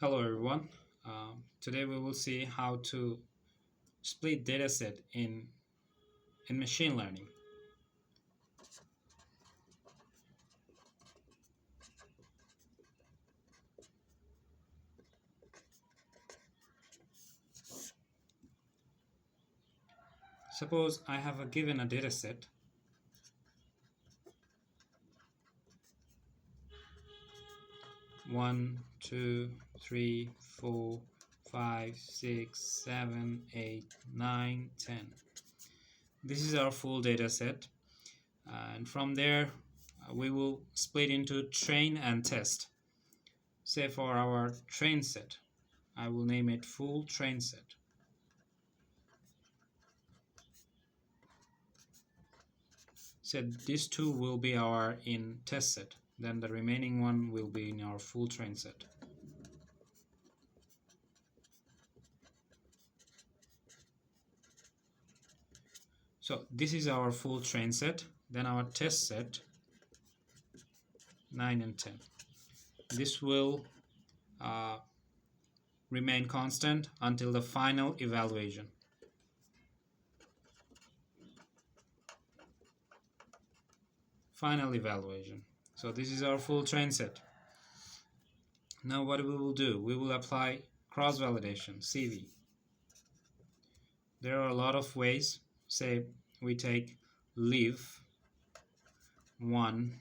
Hello everyone. Today we will see how to split dataset in machine learning. Suppose I have given a dataset. One, two, three, 4, 5, 6, 7, 8, 9, 10. This is our full dataset, and from there we will split into train and test. Say for our train set, I will name it full train set. So these two will be our in test set, then the remaining one will be in our full train set. So this is our full train set, then our test set 9 and 10. This will remain constant until the final evaluation. So this is our full train set. Now what we will do, we will apply cross-validation, CV. There are a lot of ways. Say we take leave one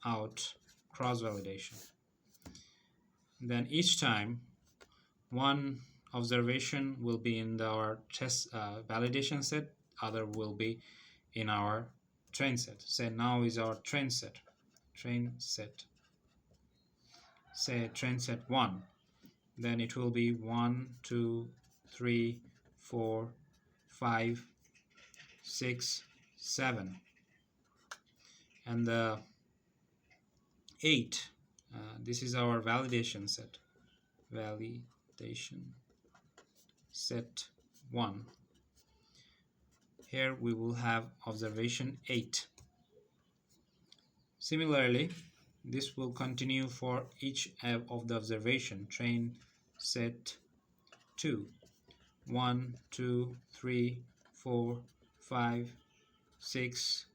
out cross-validation. Then each time one observation will be in our test validation set, other will be in our train set. Say now is our train set. Say train set 1, then it will be 1, 2, 3, 4, 5, 6, 7, and the 8. This is our validation set. Validation set 1. Here we will have observation 8. Similarly, this will continue for each of the observation. Train set 2. 1, 2, 3, 4, 5, 6,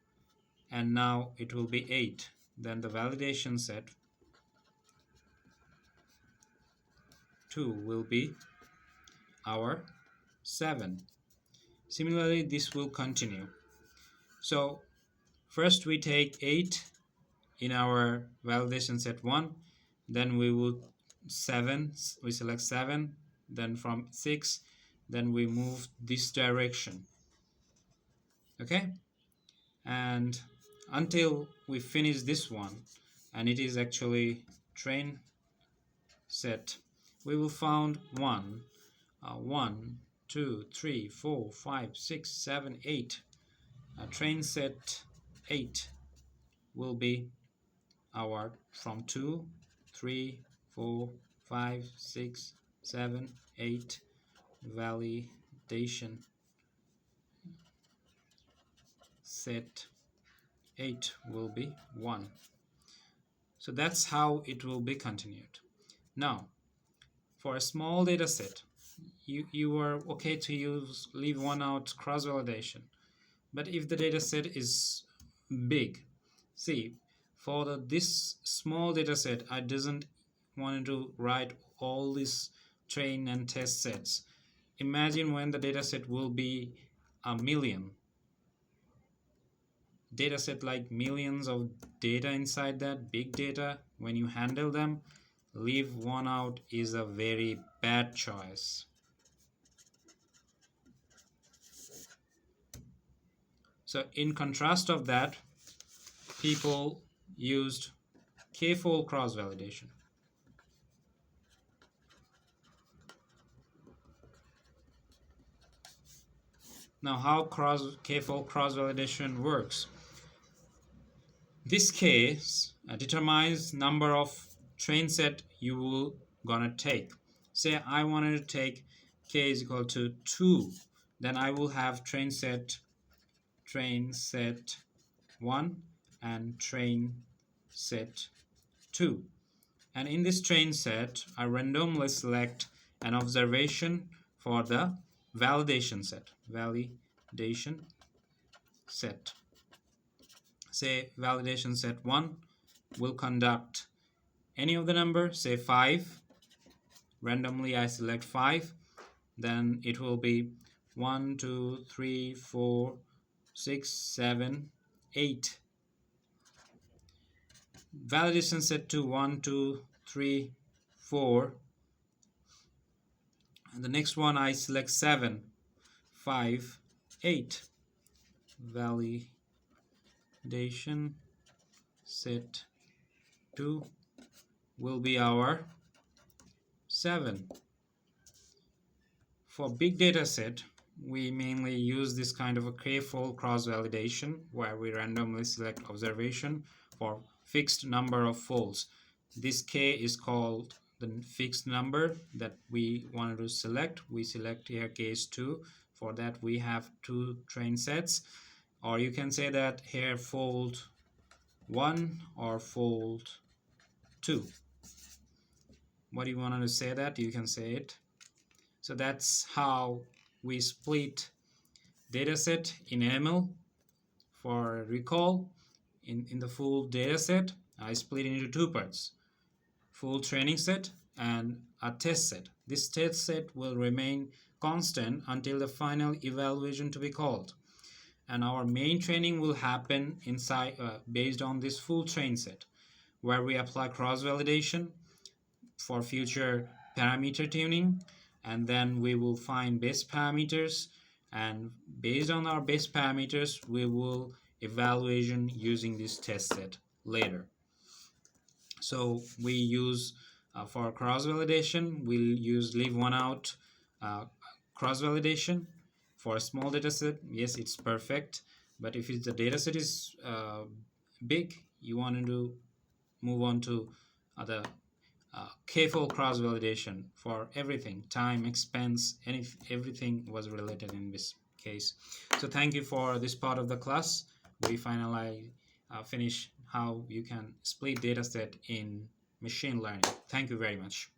and now it will be 8. Then the validation set 2 will be our 7. Similarly, this will continue. So first we take 8 in our validation set 1, then we will select 7, then from 6, then we move this direction. Okay, and until we finish this one, and it is actually train set, we will found 1, 2, 3, 4, 5, 6, 7, 8. Train set 8 will be our from 2, 3, 4, 5, 6, 7, 8 validation set 8 will be 1. So that's how it will be continued. Now for a small data set, you are okay to use leave one out cross validation, but if the data set is big, see for this small data set I doesn't want to write all these train and test sets. Imagine when the data set will be a million data set, like millions of data inside that big data. When you handle them, leave one out is a very bad choice. So in contrast of that, people used k-fold cross-validation. Now how k-fold cross-validation works. This case determines number of train set you will gonna take. Say I wanted to take k is equal to 2, then I will have train set 1 and train set 2. And in this train set, I randomly select an observation for the validation set. Validation set. Say validation set 1 will conduct any of the number, say 5. Randomly I select 5. Then it will be 1, 2, 3, 4, 6, 7, 8. Validation set to 1, 2, 3, 4. And the next one I select 7, 5, 8. Validation set 2 will be our 7. For big data set, we mainly use this kind of a k-fold cross-validation where we randomly select observation for fixed number of folds. This k is called the fixed number that we wanted to select. We select here case 2. For that we have 2 train sets, or you can say that here fold 1 or fold 2. What do you want to say that? You can say it. So that's how we split dataset in ML. For recall, in the full dataset, I split it into 2 parts. Full training set and a test set. This test set will remain constant until the final evaluation to be called. And our main training will happen inside based on this full train set, where we apply cross-validation for future parameter tuning, and then we will find base parameters, and based on our base parameters we will evaluation using this test set later. So we use for cross validation we'll use leave one out cross validation. For a small data set, yes, it's perfect, but if the data set is big, you want to move on to the k-fold cross validation for everything, time, expense, and if everything was related in this case. So thank you for this part of the class. We finally finish how you can split data set in machine learning. Thank you very much.